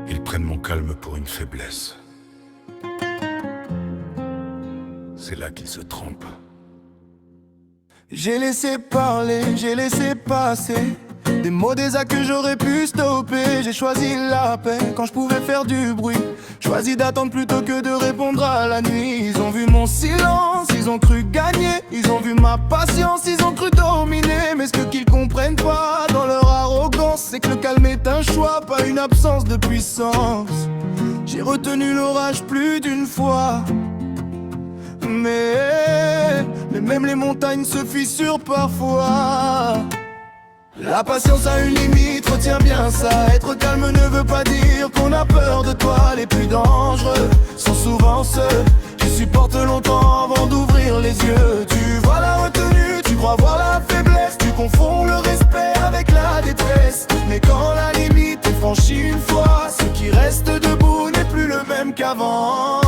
Ils prennent mon calme pour une faiblesse. C'est là qu'ils se trompent. J'ai laissé parler, j'ai laissé passer des mots, des actes que j'aurais pu stopper. J'ai choisi la paix quand je pouvais faire du bruit. Choisi d'attendre plutôt que de répondre à la nuit. Ils ont vu mon silence, ils ont cru gagner. Ils ont vu ma patience, ils ont cru dominer. Mais ce qu'ils comprennent pas dans leur arrogance, c'est que le calme est un choix, pas une absence de puissance. J'ai retenu l'orage plus d'une fois, mais même les montagnes se fissurent parfois. La patience a une limite, retiens bien ça. Être calme ne veut pas dire qu'on a peur de toi. Les plus dangereux sont souvent ceux qui supportent longtemps avant d'ouvrir les yeux. Tu vois la retenue, tu crois voir la faiblesse. Tu confonds le respect avec la détresse. Mais quand la limite est franchie une fois, ce qui reste debout n'est plus le même qu'avant.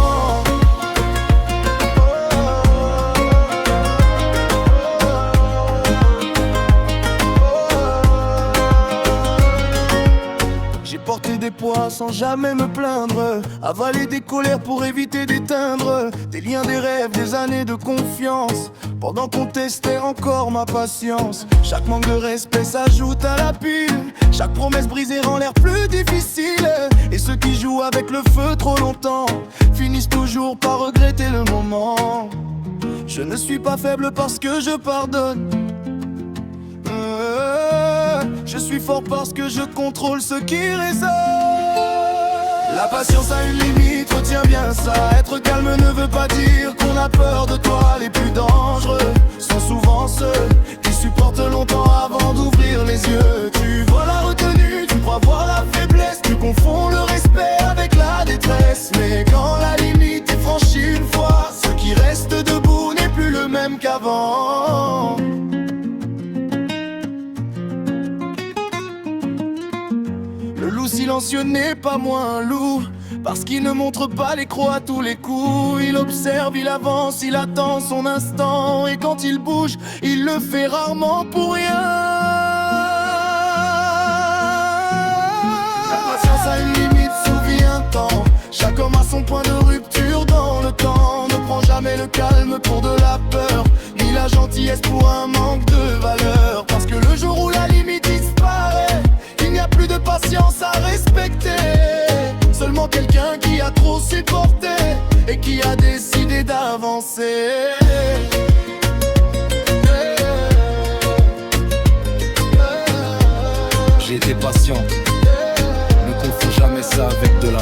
J'ai porté des poids sans jamais me plaindre, avalé des colères pour éviter d'éteindre des liens, des rêves, des années de confiance, pendant qu'on testait encore ma patience. Chaque manque de respect s'ajoute à la pile, chaque promesse brisée rend l'air plus difficile. Et ceux qui jouent avec le feu trop longtemps finissent toujours par regretter le moment. Je ne suis pas faible parce que je pardonne, je suis fort parce que je contrôle ce qui résonne. La patience a une limite, retiens bien ça. Être calme ne veut pas dire qu'on a peur de toi. Les plus dangereux sont souvent ceux qui supportent longtemps avant d'ouvrir les yeux. Tu vois la retenue, tu crois voir la faiblesse. Tu confonds le respect avec la détresse. Mais quand la limite est franchie une fois, ce qui reste debout n'est plus le même qu'avant. Le loup silencieux n'est pas moins loup, parce qu'il ne montre pas les crocs à tous les coups. Il observe, il avance, il attend son instant. Et quand il bouge, il le fait rarement pour rien. La patience a une limite, souviens-t'en. Chaque homme a son point de rupture dans le temps. Ne prends jamais le calme pour de la peur, ni la gentillesse pour un manque de valeur. Parce que le jour où la limite disparaît, il n'y a plus de patience à respecter. Seulement quelqu'un qui a trop supporté et qui a décidé d'avancer. J'ai été patient, ne confonds jamais ça avec de la